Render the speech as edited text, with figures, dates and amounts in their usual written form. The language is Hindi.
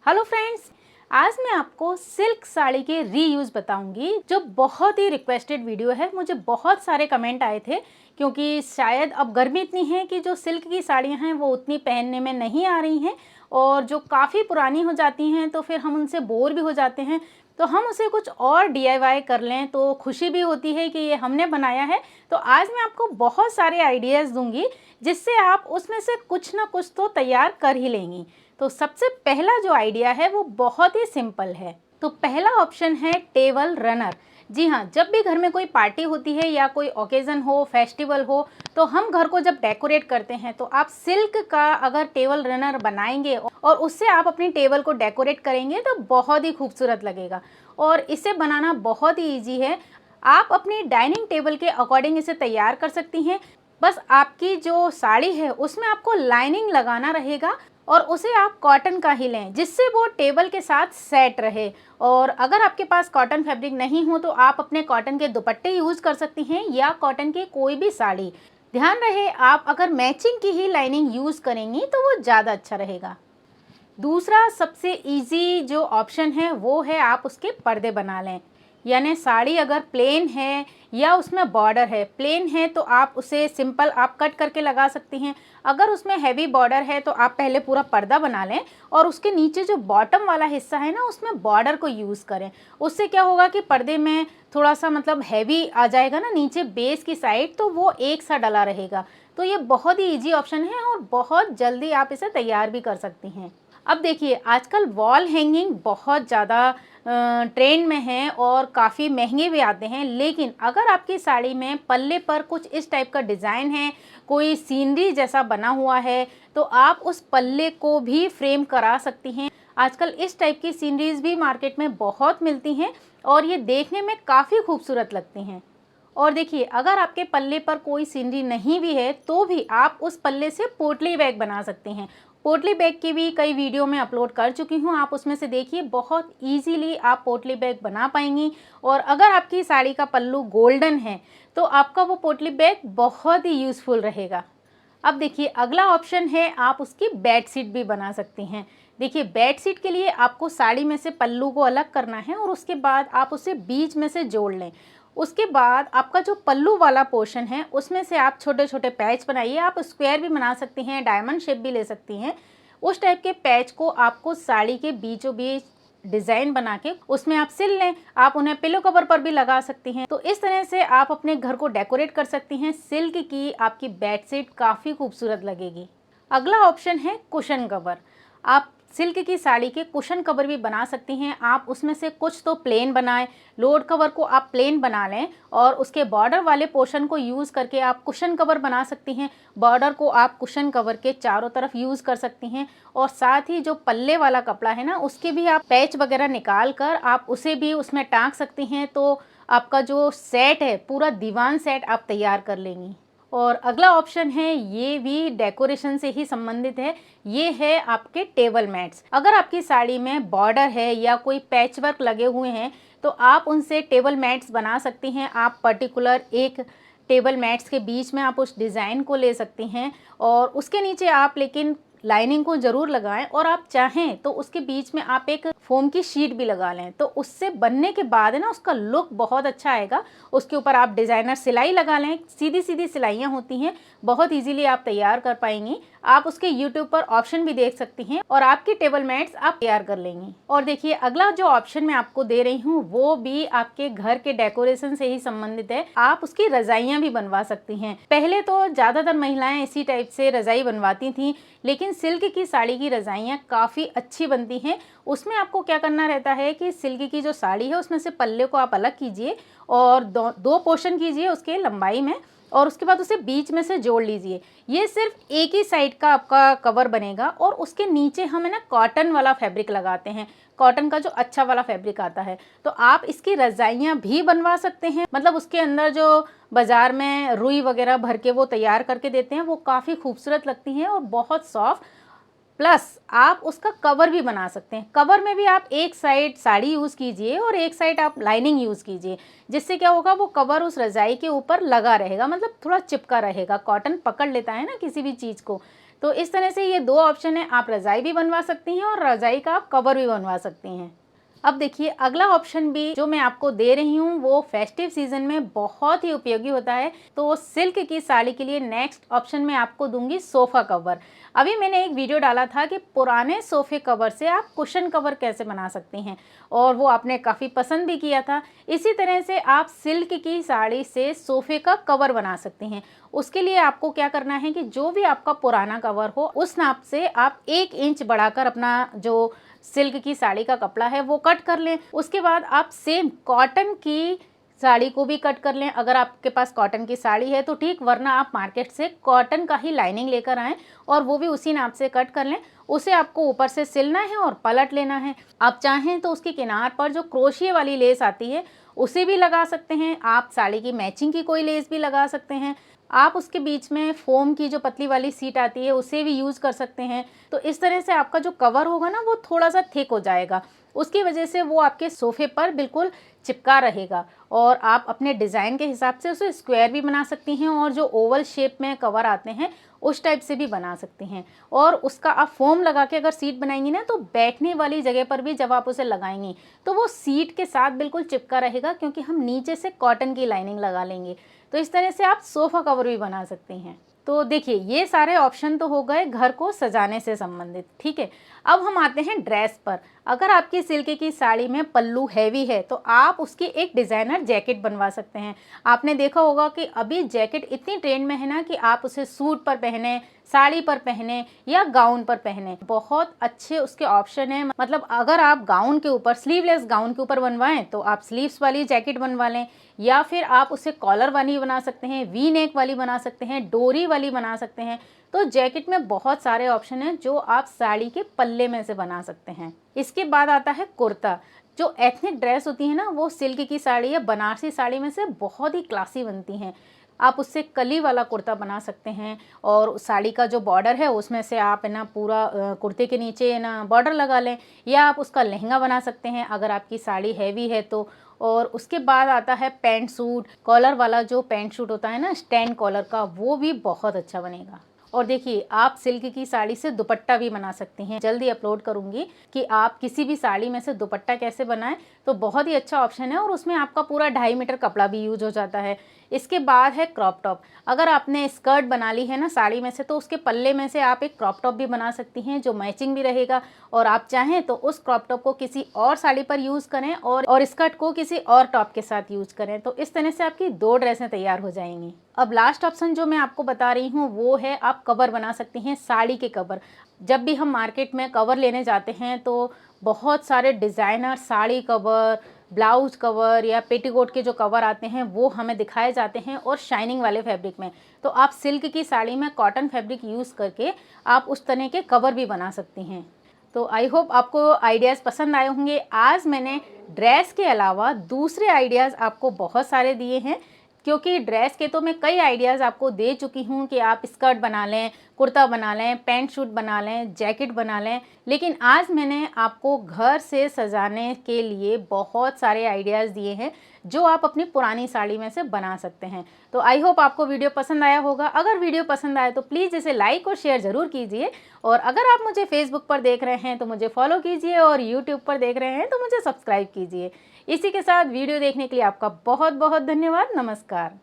हेलो फ्रेंड्स, आज मैं आपको सिल्क साड़ी के रीयूज़ बताऊंगी जो बहुत ही रिक्वेस्टेड वीडियो है। मुझे बहुत सारे कमेंट आए थे क्योंकि शायद अब गर्मी इतनी है कि जो सिल्क की साड़ियां हैं वो उतनी पहनने में नहीं आ रही हैं और जो काफ़ी पुरानी हो जाती हैं तो फिर हम उनसे बोर भी हो जाते हैं। तो हम उसे कुछ और DIY कर लें तो खुशी भी होती है कि ये हमने बनाया है। तो आज मैं आपको बहुत सारे आइडियाज़ दूंगी जिससे आप उसमें से कुछ ना कुछ तो तैयार कर ही लेंगी। तो सबसे पहला जो आइडिया है वो बहुत ही सिंपल है। तो पहला ऑप्शन है टेबल रनर। जी हाँ, जब भी घर में कोई पार्टी होती है या कोई ओकेज़न हो, फेस्टिवल हो, तो हम घर को जब डेकोरेट करते हैं तो आप सिल्क का अगर टेबल रनर बनाएंगे और उससे आप अपनी टेबल को डेकोरेट करेंगे तो बहुत ही खूबसूरत लगेगा। और इसे बनाना बहुत ही ईजी है। आप अपनी डाइनिंग टेबल के अकॉर्डिंग इसे तैयार कर सकती हैं। बस आपकी जो साड़ी है उसमें आपको लाइनिंग लगाना रहेगा और उसे आप कॉटन का ही लें जिससे वो टेबल के साथ सेट रहे। और अगर आपके पास कॉटन फैब्रिक नहीं हो तो आप अपने कॉटन के दुपट्टे यूज़ कर सकती हैं या कॉटन की कोई भी साड़ी। ध्यान रहे, आप अगर मैचिंग की ही लाइनिंग यूज़ करेंगी तो वो ज़्यादा अच्छा रहेगा। दूसरा सबसे इजी जो ऑप्शन है वो है आप उसके पर्दे बना लें। यानी साड़ी अगर प्लेन है या उसमें बॉर्डर है, प्लेन है तो आप उसे सिंपल आप कट करके लगा सकती हैं। अगर उसमें हैवी बॉर्डर है तो आप पहले पूरा पर्दा बना लें और उसके नीचे जो बॉटम वाला हिस्सा है ना उसमें बॉर्डर को यूज़ करें। उससे क्या होगा कि पर्दे में थोड़ा सा मतलब हैवी आ जाएगा ना नीचे बेस की साइड, तो वो एक सा डला रहेगा। तो ये बहुत ही ईजी ऑप्शन है और बहुत जल्दी आप इसे तैयार भी कर सकती हैं। अब देखिए, आजकल वॉल हैंगिंग बहुत ज़्यादा ट्रेंड में है और काफ़ी महंगे भी आते हैं। लेकिन अगर आपकी साड़ी में पल्ले पर कुछ इस टाइप का डिज़ाइन है, कोई सीनरी जैसा बना हुआ है, तो आप उस पल्ले को भी फ्रेम करा सकती हैं। आजकल इस टाइप की सीनरीज भी मार्केट में बहुत मिलती हैं और ये देखने में काफ़ी खूबसूरत लगती हैं। और देखिए, अगर आपके पल्ले पर कोई सीनरी नहीं भी है तो भी आप उस पल्ले से पोटली बैग बना सकती हैं। पोटली बैग की भी कई वीडियो में अपलोड कर चुकी हूँ, आप उसमें से देखिए, बहुत इजीली आप पोटली बैग बना पाएंगी। और अगर आपकी साड़ी का पल्लू गोल्डन है तो आपका वो पोटली बैग बहुत ही यूज़फुल रहेगा। अब देखिए, अगला ऑप्शन है आप उसकी बेड शीट भी बना सकती हैं। देखिए, बेड शीट के लिए आपको साड़ी में से पल्लू को अलग करना है और उसके बाद आप उसे बीच में से जोड़ लें। उसके बाद आपका जो पल्लू वाला पोर्शन है उसमें से आप छोटे छोटे पैच बनाइए। आप स्क्वायर भी बना सकती हैं, डायमंड शेप भी ले सकती हैं। उस टाइप के पैच को आपको साड़ी के बीचों बीच डिज़ाइन बना के उसमें आप सिल लें। आप उन्हें पिलो कवर पर भी लगा सकती हैं। तो इस तरह से आप अपने घर को डेकोरेट कर सकती हैं। सिल्क की आपकी बेडशीट काफ़ी खूबसूरत लगेगी। अगला ऑप्शन है कुशन कवर। आप सिल्क की साड़ी के कुशन कवर भी बना सकती हैं। आप उसमें से कुछ तो प्लेन बनाएं, लोड कवर को आप प्लेन बना लें और उसके बॉर्डर वाले पोर्शन को यूज़ करके आप कुशन कवर बना सकती हैं। बॉर्डर को आप कुशन कवर के चारों तरफ यूज़ कर सकती हैं और साथ ही जो पल्ले वाला कपड़ा है ना उसके भी आप पैच वगैरह निकाल कर आप उसे भी उसमें टाँक सकती हैं। तो आपका जो सेट है, पूरा दीवान सेट आप तैयार कर लेंगी। और अगला ऑप्शन है, ये भी डेकोरेशन से ही संबंधित है, ये है आपके टेबल मैट्स। अगर आपकी साड़ी में बॉर्डर है या कोई पैच वर्क लगे हुए हैं तो आप उनसे टेबल मैट्स बना सकती हैं। आप पर्टिकुलर एक टेबल मैट्स के बीच में आप उस डिज़ाइन को ले सकती हैं और उसके नीचे आप लेकिन लाइनिंग को ज़रूर लगाएं और आप चाहें तो उसके बीच में आप एक फोम की शीट भी लगा लें। तो उससे बनने के बाद है ना उसका लुक बहुत अच्छा आएगा। उसके ऊपर आप डिज़ाइनर सिलाई लगा लें, सीधी सीधी सिलाइयाँ होती हैं, बहुत इजीली आप तैयार कर पाएंगी। आप उसके यूट्यूब पर ऑप्शन भी देख सकती हैं और आपकी टेबल मैट्स आप तैयार कर लेंगी। और देखिए, अगला जो ऑप्शन मैं आपको दे रही हूँ वो भी आपके घर के डेकोरेशन से ही संबंधित है। आप उसकी रजाइयाँ भी बनवा सकती हैं। पहले तो ज़्यादातर महिलाएं इसी टाइप से रजाई बनवाती थी, लेकिन सिल्क की साड़ी की रजाइयाँ काफ़ी अच्छी बनती हैं। उसमें आपको क्या करना रहता है कि सिल्क की जो साड़ी है उसमें से पल्ले को आप अलग कीजिए और दो पोर्शन कीजिए उसके लंबाई में और उसके बाद उसे बीच में से जोड़ लीजिए। ये सिर्फ एक ही साइड का आपका कवर बनेगा और उसके नीचे हम है ना कॉटन वाला फैब्रिक लगाते हैं, कॉटन का जो अच्छा वाला फैब्रिक आता है। तो आप इसकी रजाइयाँ भी बनवा सकते हैं। मतलब उसके अंदर जो बाज़ार में रुई वगैरह भर के वो तैयार करके देते हैं वो काफ़ी खूबसूरत लगती हैं और बहुत सॉफ्ट। प्लस आप उसका कवर भी बना सकते हैं। कवर में भी आप एक साइड साड़ी यूज़ कीजिए और एक साइड आप लाइनिंग यूज़ कीजिए। जिससे क्या होगा, वो कवर उस रज़ाई के ऊपर लगा रहेगा, मतलब थोड़ा चिपका रहेगा। कॉटन पकड़ लेता है ना किसी भी चीज़ को, तो इस तरह से ये 2 ऑप्शन है, आप रज़ाई भी बनवा सकती हैं और रज़ाई का आप कवर भी बनवा सकती हैं। अब देखिए अगला ऑप्शन भी जो मैं आपको दे रही हूँ वो फेस्टिव सीजन में बहुत ही उपयोगी होता है। तो सिल्क की साड़ी के लिए नेक्स्ट ऑप्शन मैं आपको दूंगी सोफ़ा कवर। अभी मैंने एक वीडियो डाला था कि पुराने सोफ़े कवर से आप कुशन कवर कैसे बना सकती हैं और वो आपने काफ़ी पसंद भी किया था। इसी तरह से आप सिल्क की साड़ी से सोफ़े का कवर बना सकती हैं। उसके लिए आपको क्या करना है कि जो भी आपका पुराना कवर हो उस नाप से आप 1 इंच बढ़ाकर अपना जो सिल्क की साड़ी का कपड़ा है वो कट कर लें। उसके बाद आप सेम कॉटन की साड़ी को भी कट कर लें। अगर आपके पास कॉटन की साड़ी है तो ठीक, वरना आप मार्केट से कॉटन का ही लाइनिंग लेकर आएँ और वो भी उसी नाप से कट कर लें। उसे आपको ऊपर से सिलना है और पलट लेना है। आप चाहें तो उसके किनार पर जो क्रोशिया वाली लेस आती है उसे भी लगा सकते हैं। आप साड़ी की मैचिंग की कोई लेस भी लगा सकते हैं। आप उसके बीच में फोम की जो पतली वाली सीट आती है उसे भी यूज़ कर सकते हैं। तो इस तरह से आपका जो कवर होगा ना वो थोड़ा सा थिक हो जाएगा। उसकी वजह से वो आपके सोफ़े पर बिल्कुल चिपका रहेगा और आप अपने डिज़ाइन के हिसाब से उसे स्क्वायर भी बना सकती हैं और जो ओवल शेप में कवर आते हैं उस टाइप से भी बना सकती हैं। और उसका आप फोम लगा के अगर सीट बनाएंगी ना तो बैठने वाली जगह पर भी जब आप उसे लगाएंगी तो वो सीट के साथ बिल्कुल चिपका रहेगा, क्योंकि हम नीचे से कॉटन की लाइनिंग लगा लेंगे। तो इस तरह से आप सोफ़ा कवर भी बना सकती हैं। तो देखिए ये सारे ऑप्शन तो हो गए घर को सजाने से संबंधित, ठीक है। अब हम आते हैं ड्रेस पर। अगर आपकी सिल्क की साड़ी में पल्लू हैवी है तो आप उसकी एक डिज़ाइनर जैकेट बनवा सकते हैं। आपने देखा होगा कि अभी जैकेट इतनी ट्रेंड में है ना कि आप उसे सूट पर पहने, साड़ी पर पहने या गाउन पर पहने, बहुत अच्छे उसके ऑप्शन हैं। मतलब अगर आप गाउन के ऊपर, स्लीवलेस गाउन के ऊपर बनवाएं तो आप स्लीव्स वाली जैकेट बनवा लें, या फिर आप उसे कॉलर वाली बना सकते हैं, वी नेक वाली बना सकते हैं, डोरी वाली बना सकते हैं। तो जैकेट में बहुत सारे ऑप्शन हैं जो आप साड़ी के पल्ले में से बना सकते हैं। इसके बाद आता है कुर्ता। जो एथनिक ड्रेस होती है ना वो सिल्क की साड़ी या बनारसी साड़ी में से बहुत ही क्लासी बनती हैं। आप उससे कली वाला कुर्ता बना सकते हैं और साड़ी का जो बॉर्डर है उसमें से आप है ना पूरा कुर्ते के नीचे है ना बॉर्डर लगा लें, या आप उसका लहंगा बना सकते हैं अगर आपकी साड़ी हैवी है तो। और उसके बाद आता है पैंट सूट। कॉलर वाला जो पैंट सूट होता है ना स्टैंड कॉलर का, वो भी बहुत अच्छा बनेगा। और देखिए आप सिल्क की साड़ी से दुपट्टा भी बना सकती हैं। जल्दी अपलोड करूंगी कि आप किसी भी साड़ी में से दुपट्टा कैसे बनाएं, तो बहुत ही अच्छा ऑप्शन है और उसमें आपका पूरा 2.5 मीटर कपड़ा भी यूज हो जाता है। इसके बाद है क्रॉप टॉप। अगर आपने स्कर्ट बना ली है ना साड़ी में से तो उसके पल्ले में से आप एक क्रॉप टॉप भी बना सकती हैं जो मैचिंग भी रहेगा, और आप चाहें तो उस क्रॉप टॉप को किसी और साड़ी पर यूज़ करें और स्कर्ट को किसी और टॉप के साथ यूज़ करें। तो इस तरह से आपकी 2 ड्रेसें तैयार हो जाएंगी। अब लास्ट ऑप्शन जो मैं आपको बता रही हूँ वो है आप कवर बना सकती हैं, साड़ी के कवर। जब भी हम मार्केट में कवर लेने जाते हैं तो बहुत सारे designer sari cover, blouse cover या पेटीकोट के जो कवर आते हैं वो हमें दिखाए जाते हैं और शाइनिंग वाले फैब्रिक में। तो आप सिल्क की साड़ी में कॉटन फैब्रिक यूज़ करके आप उस तरह के कवर भी बना सकती हैं। तो आई होप आपको आइडियाज़ पसंद आए होंगे। आज मैंने ड्रेस के अलावा दूसरे आइडियाज़ आपको बहुत सारे दिए हैं, क्योंकि ड्रेस के तो मैं कई आइडियाज़ आपको दे चुकी हूँ कि आप स्कर्ट बना लें, कुर्ता बना लें, पैंट शूट बना लें, जैकेट बना लें। लेकिन आज मैंने आपको घर से सजाने के लिए बहुत सारे आइडियाज़ दिए हैं जो आप अपनी पुरानी साड़ी में से बना सकते हैं। तो आई होप आपको वीडियो पसंद आया होगा। अगर वीडियो पसंद आए तो प्लीज़ इसे लाइक और शेयर ज़रूर कीजिए, और अगर आप मुझे फेसबुक पर देख रहे हैं तो मुझे फॉलो कीजिए, और यूट्यूब पर देख रहे हैं तो मुझे सब्सक्राइब कीजिए। इसी के साथ वीडियो देखने के लिए आपका बहुत बहुत धन्यवाद। नमस्कार।